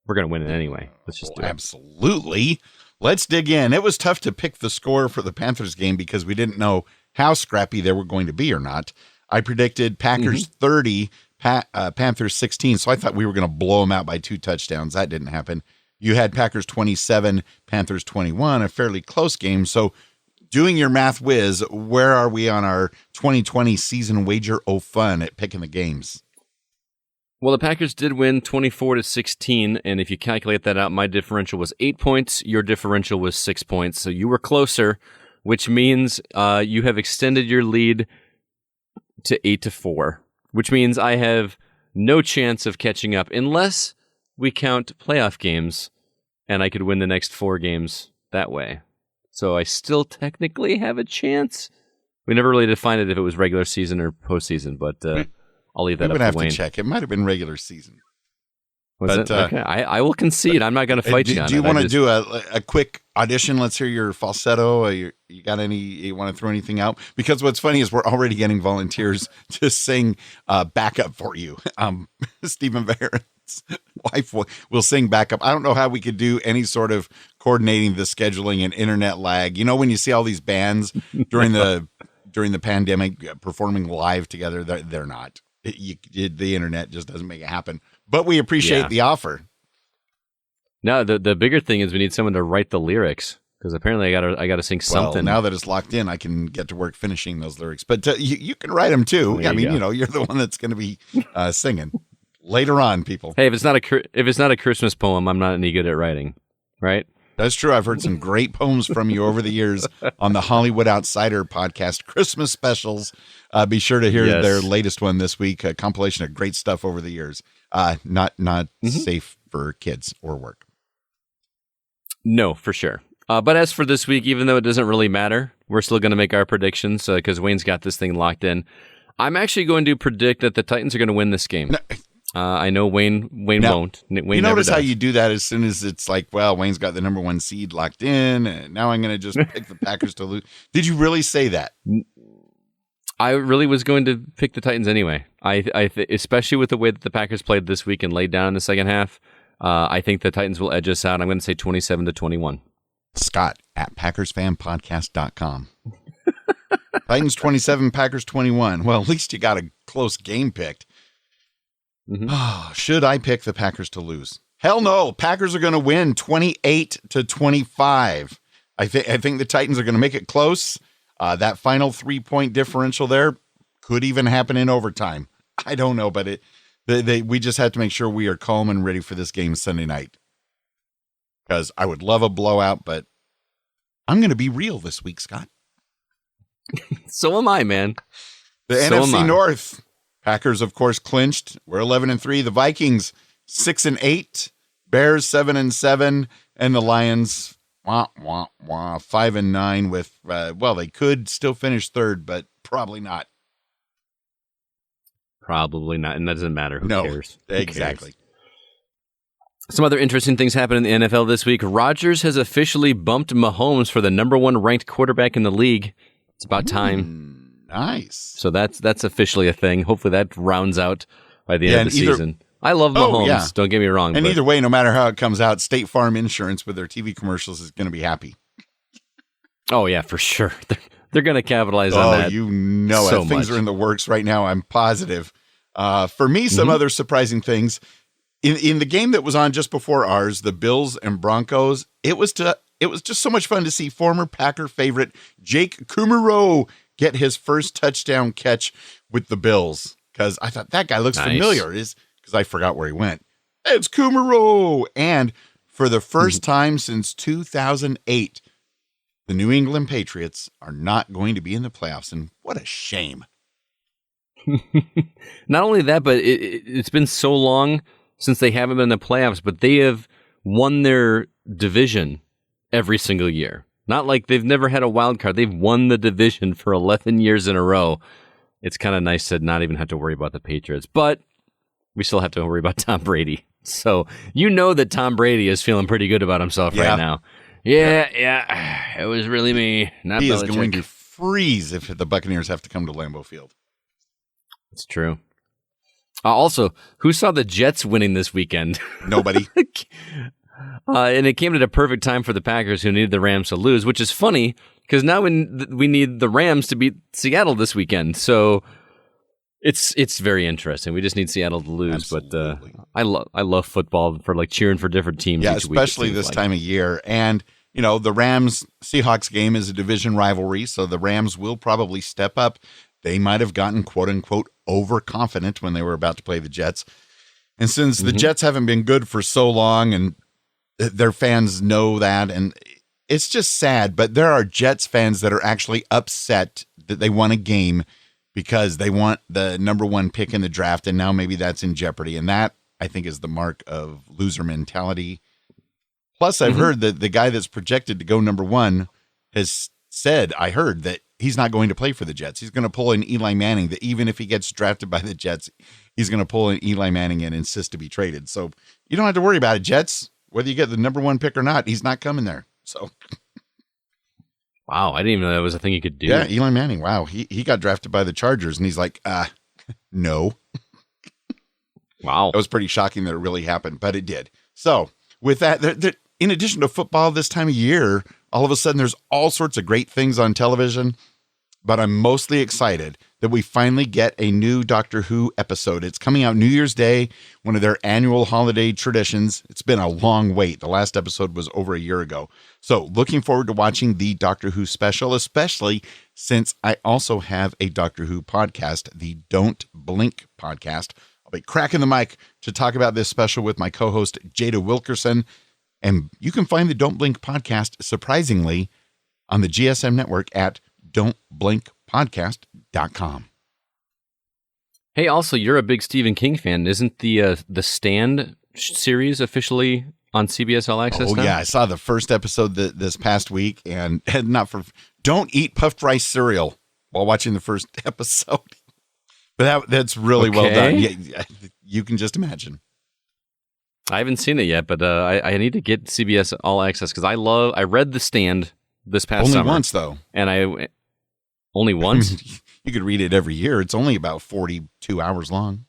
[SPEAKER 2] we're going to win it anyway. Let's just do it.
[SPEAKER 1] Absolutely. Let's dig in. It was tough to pick the score for the Panthers game because we didn't know how scrappy they were going to be or not. I predicted Packers 30, Panthers 16, so I thought we were going to blow them out by 2 touchdowns. That didn't happen. You had Packers 27, Panthers 21, a fairly close game. So doing your math whiz, where are we on our 2020 season wager fun at picking the games?
[SPEAKER 2] Well, the Packers did win 24-16, and if you calculate that out, my differential was 8 points. Your differential was 6 points, so you were closer, which means you have extended your lead to 8-4, which means I have no chance of catching up unless we count playoff games, and I could win the next 4 games that way. So I still technically have a chance. We never really defined it if it was regular season or postseason, but I'll leave that up to Wayne.
[SPEAKER 1] We would have to check. It might have been regular season.
[SPEAKER 2] Was it? Okay. I will concede. I'm not going to fight you on it.
[SPEAKER 1] Do you want to do a quick audition? Let's hear your falsetto. You got any? You want to throw anything out? Because what's funny is we're already getting volunteers to sing backup for you. Stephen Barrett's wife will sing backup. I don't know how we could do any sort of coordinating the scheduling and internet lag. You know, when you see all these bands during the pandemic performing live together, they're not. The internet just doesn't make it happen. But we appreciate the offer.
[SPEAKER 2] No, the bigger thing is we need someone to write the lyrics, because apparently I gotta sing something.
[SPEAKER 1] Well, now that it's locked in, I can get to work finishing those lyrics. But you can write them too. I mean, you're the one that's going to be singing later on, people.
[SPEAKER 2] Hey, if it's not a Christmas poem, I'm not any good at writing, right?
[SPEAKER 1] That's true. I've heard some great poems from you over the years on the Hollywood Outsider podcast Christmas specials. Be sure to hear their latest one this week, a compilation of great stuff over the years. Not safe for kids or work.
[SPEAKER 2] No, for sure. But as for this week, even though it doesn't really matter, we're still going to make our predictions because Wayne's got this thing locked in. I'm actually going to predict that the Titans are going to win this game. No. I know Wayne won't. Wayne
[SPEAKER 1] you notice
[SPEAKER 2] never
[SPEAKER 1] how
[SPEAKER 2] does.
[SPEAKER 1] you do that as soon as it's like, well, Wayne's got the number 1 seed locked in, and now I'm going to just pick the Packers to lose. Did you really say that?
[SPEAKER 2] I really was going to pick the Titans anyway. Especially with the way that the Packers played this week and laid down in the second half, I think the Titans will edge us out. I'm going to say 27-21.
[SPEAKER 1] Scott at PackersFanPodcast.com. Titans 27, Packers 21. Well, at least you got a close game picked. Mm-hmm. Oh, should I pick the Packers to lose? Hell no. Packers are going to win 28-25. I think the Titans are going to make it close. That final 3-point differential there could even happen in overtime. I don't know, but we just have to make sure we are calm and ready for this game Sunday night. Because I would love a blowout, but I'm going to be real this week, Scott.
[SPEAKER 2] So am I, man.
[SPEAKER 1] The NFC North. Packers, of course, clinched. We're 11-3. The Vikings 6-8. Bears 7-7, and the Lions 5-9. With they could still finish third, but probably not.
[SPEAKER 2] Probably not, and that doesn't matter. Who cares?
[SPEAKER 1] Exactly.
[SPEAKER 2] Some other interesting things happened in the NFL this week. Rodgers has officially bumped Mahomes for the number 1 ranked quarterback in the league. It's about time.
[SPEAKER 1] Nice.
[SPEAKER 2] So that's officially a thing. Hopefully that rounds out by the end of the season. I love Mahomes. Don't get me wrong.
[SPEAKER 1] And either way, no matter how it comes out, State Farm Insurance with their TV commercials is going to be happy.
[SPEAKER 2] Oh, yeah, for sure. They're going to capitalize on that.
[SPEAKER 1] Oh, you know it. Things are in the works right now. I'm positive. For me, some other surprising things. In the game that was on just before ours, the Bills and Broncos, it was just so much fun to see former Packer favorite Jake Kumerow get his first touchdown catch with the Bills, because I thought that guy looks familiar. Because I forgot where he went. It's Kumerow. And for the first time since 2008, the New England Patriots are not going to be in the playoffs, and what a shame.
[SPEAKER 2] Not only that, but it's been so long since they haven't been in the playoffs, but they have won their division every single year. Not like they've never had a wild card. They've won the division for 11 years in a row. It's kind of nice to not even have to worry about the Patriots, but we still have to worry about Tom Brady. So you know that Tom Brady is feeling pretty good about himself right now. Yeah, it was really me, not
[SPEAKER 1] He
[SPEAKER 2] Belichick.
[SPEAKER 1] is going to freeze if the Buccaneers have to come to Lambeau Field.
[SPEAKER 2] It's true. Also, who saw the Jets winning this weekend?
[SPEAKER 1] Nobody.
[SPEAKER 2] And it came at a perfect time for the Packers, who needed the Rams to lose, which is funny because now we need the Rams to beat Seattle this weekend. So it's very interesting. We just need Seattle to lose. Absolutely. But I love football for cheering for different teams.
[SPEAKER 1] Yeah,
[SPEAKER 2] each
[SPEAKER 1] especially
[SPEAKER 2] week,
[SPEAKER 1] this time of year. And the Rams Seahawks game is a division rivalry, so the Rams will probably step up. They might have gotten quote unquote overconfident when they were about to play the Jets. And since the Jets haven't been good for so long and their fans know that, and it's just sad, but there are Jets fans that are actually upset that they won a game because they want the number 1 pick in the draft, and now maybe that's in jeopardy. And that, I think, is the mark of loser mentality. Plus, I've heard that the guy that's projected to go number 1 has said, I heard, that he's not going to play for the Jets. He's going to pull in Eli Manning, that even if he gets drafted by the Jets, he's going to pull in Eli Manning and insist to be traded. So you don't have to worry about it, Jets. Whether you get the number 1 pick or not, he's not coming there. So,
[SPEAKER 2] wow, I didn't even know that was a thing you could do.
[SPEAKER 1] Yeah, Eli Manning. Wow, he got drafted by the Chargers, and he's like, no.
[SPEAKER 2] Wow,
[SPEAKER 1] that was pretty shocking that it really happened, but it did. So, with that, in addition to football this time of year, all of a sudden there's all sorts of great things on television. But I'm mostly excited that we finally get a new Doctor Who episode. It's coming out New Year's Day, one of their annual holiday traditions. It's been a long wait. The last episode was over a year ago. So looking forward to watching the Doctor Who special, especially since I also have a Doctor Who podcast, the Don't Blink podcast. I'll be cracking the mic to talk about this special with my co-host, Jada Wilkerson. And you can find the Don't Blink podcast, surprisingly, on the GSM network at don'tblinkpodcast.com.
[SPEAKER 2] Hey, also, you're a big Stephen King fan. Isn't the Stand series officially on CBS All Access now?
[SPEAKER 1] Yeah, I saw the first episode this past week, and don't eat puffed rice cereal while watching the first episode. But that's really well done. Yeah, you can just imagine.
[SPEAKER 2] I haven't seen it yet, but I need to get CBS All Access because I read The Stand this past summer.
[SPEAKER 1] Only once, though.
[SPEAKER 2] And only once?
[SPEAKER 1] You could read it every year. It's only about 42 hours long.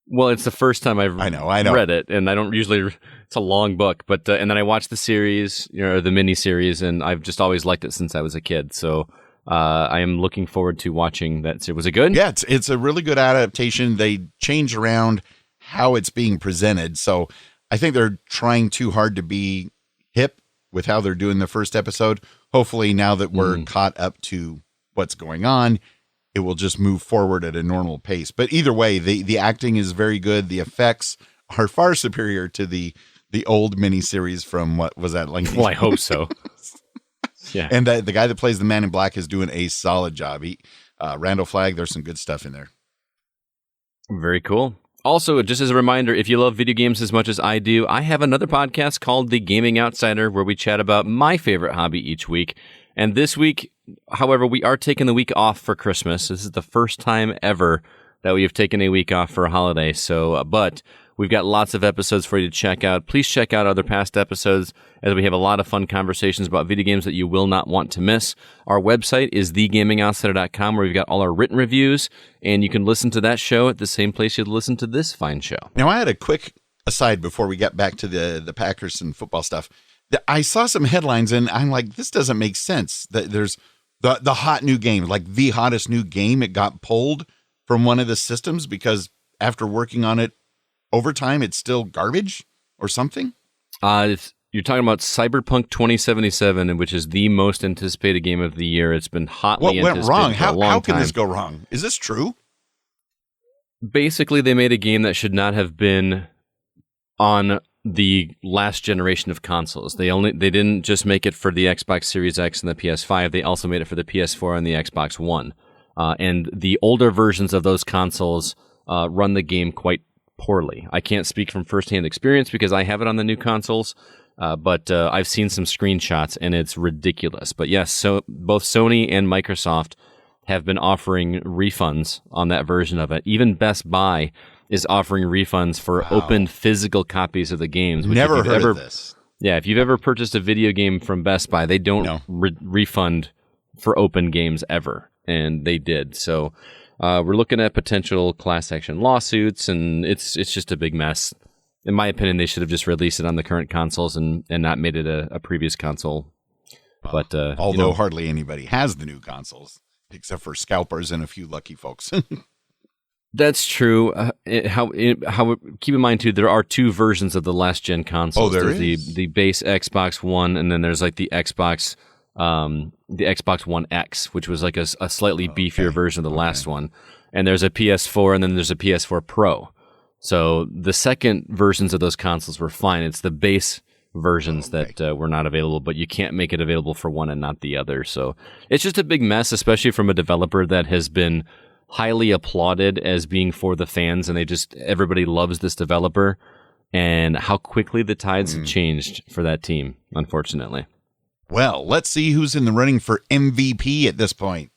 [SPEAKER 2] Well, it's the first time I've read it, and I don't usually. It's a long book, but and then I watched the series, the mini series, and I've just always liked it since I was a kid. So I am looking forward to watching that. Was it good?
[SPEAKER 1] Yeah, it's a really good adaptation. They change around how it's being presented, so I think they're trying too hard to be hip with how they're doing the first episode. Hopefully, now that we're caught up to what's going on, it will just move forward at a normal pace. But either way, the acting is very good. The effects are far superior to the old miniseries from what was that?
[SPEAKER 2] Well, I hope so. Yeah.
[SPEAKER 1] And the guy that plays the Man in Black is doing a solid job. Randall Flagg, there's some good stuff in there.
[SPEAKER 2] Very cool. Also, just as a reminder, if you love video games as much as I do, I have another podcast called The Gaming Outsider where we chat about my favorite hobby each week. And this week, however, we are taking the week off for Christmas. This is the first time ever that we have taken a week off for a holiday. So, but we've got lots of episodes for you to check out. Please check out other past episodes as we have a lot of fun conversations about video games that you will not want to miss. Our website is thegamingoutsider.com where we've got all our written reviews, and you can listen to that show at the same place you'd listen to this fine show.
[SPEAKER 1] Now, I had a quick aside before we get back to the Packers and football stuff. I saw some headlines, and I'm like, this doesn't make sense. There's the hot new game, like the hottest new game. It got pulled from one of the systems because after working on it over time, it's still garbage or something.
[SPEAKER 2] You're talking about Cyberpunk 2077, which is the most anticipated game of the year. It's been hotly anticipated.
[SPEAKER 1] What went wrong?
[SPEAKER 2] For a long
[SPEAKER 1] how can
[SPEAKER 2] time.
[SPEAKER 1] this go wrong? Is this true?
[SPEAKER 2] Basically, they made a game that should not have been on the last generation of consoles. They didn't just make it for the Xbox Series X and the PS5. They also made it for the PS4 and the Xbox One. And the older versions of those consoles run the game quite poorly. I can't speak from firsthand experience because I have it on the new consoles, but I've seen some screenshots and it's ridiculous. But yes, so both Sony and Microsoft have been offering refunds on that version of it. Even Best Buy is offering refunds for open physical copies of the games.
[SPEAKER 1] Never heard of this.
[SPEAKER 2] Yeah, if you've ever purchased a video game from Best Buy, they don't refund for open games ever, and they did. So we're looking at potential class action lawsuits, and it's just a big mess. In my opinion, they should have just released it on the current consoles and not made it a previous console. But
[SPEAKER 1] although hardly anybody has the new consoles, except for scalpers and a few lucky folks.
[SPEAKER 2] That's true. Keep in mind too, there are two versions of the last gen consoles.
[SPEAKER 1] Oh, there's
[SPEAKER 2] the base Xbox One, and then there's like the Xbox One X, which was like a slightly beefier version of the last one. And there's a PS4, and then there's a PS4 Pro. So the second versions of those consoles were fine. It's the base versions that were not available, but you can't make it available for one and not the other. So it's just a big mess, especially from a developer that has been highly applauded as being for the fans, and everybody loves this developer, and how quickly the tides have changed for that team, unfortunately.
[SPEAKER 1] Well, let's see who's in the running for MVP at this point.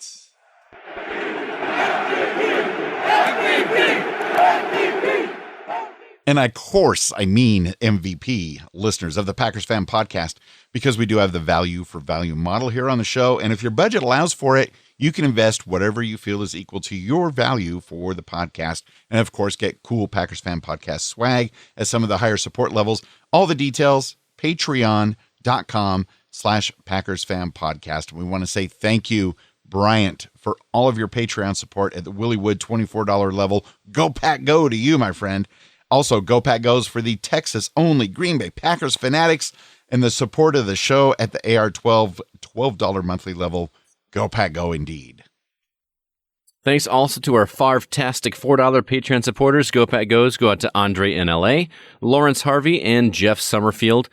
[SPEAKER 1] And of course, I mean MVP, listeners of the Packers Fan Podcast, because we do have the value for value model here on the show. And if your budget allows for it, you can invest whatever you feel is equal to your value for the podcast. And of course, get cool Packers Fan Podcast swag at some of the higher support levels. All the details, patreon.com/Packers Fan Podcast. We want to say thank you Bryant for all of your Patreon support at the Willie Wood $24 level. Go Pack Go to you, my friend. Also, Go Pack Goes for the Texas-only Green Bay Packers fanatics and the support of the show at the AR12 $12 monthly level. Go Pack Go indeed.
[SPEAKER 2] Thanks also to our Favtastic $4 Patreon supporters. Go Pack Goes go out to Andre in LA, Lawrence Harvey, and Jeff Summerfield.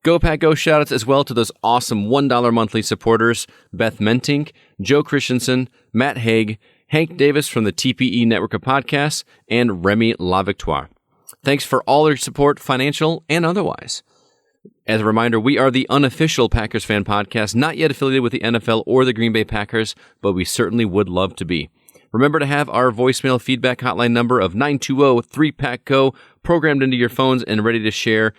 [SPEAKER 2] Go Pack Go shoutouts as well to those awesome $1 monthly supporters, Beth Mentink, Joe Christensen, Matt Haig, Hank Davis from the TPE Network of Podcasts, and Remy La Victoire. Thanks for all your support, financial and otherwise. As a reminder, we are the Unofficial Packers Fan Podcast, not yet affiliated with the NFL or the Green Bay Packers, but we certainly would love to be. Remember to have our voicemail feedback hotline number of 920-3PACK-GO programmed into your phones and ready to share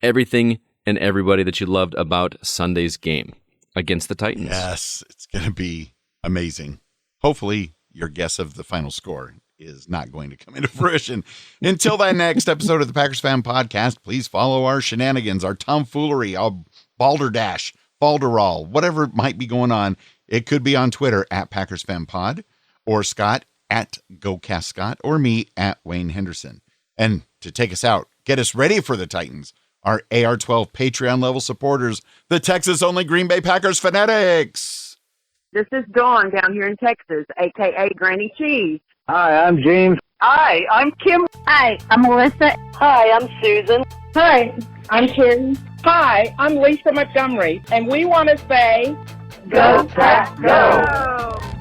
[SPEAKER 2] everything and everybody that you loved about Sunday's game against the Titans.
[SPEAKER 1] Yes, it's going to be amazing. Hopefully, your guess of the final score is not going to come into fruition. Until that next episode of the Packers Fan Podcast, please follow our shenanigans, our tomfoolery, our balderdash, balderall, whatever might be going on. It could be on Twitter at Packers Fan Pod, or Scott at GoCastScott, or me at Wayne Henderson. And to take us out, get us ready for the Titans, our AR12 Patreon level supporters, the Texas-only Green Bay Packers fanatics.
[SPEAKER 5] This is Dawn down here in Texas, a.k.a. Granny Cheese.
[SPEAKER 6] Hi, I'm James.
[SPEAKER 7] Hi, I'm Kim.
[SPEAKER 8] Hi, I'm Melissa.
[SPEAKER 7] Hi, I'm Susan.
[SPEAKER 8] Hi, I'm Carrie.
[SPEAKER 9] Hi, I'm Lisa Montgomery, and we want to say,
[SPEAKER 7] Go Pack Go!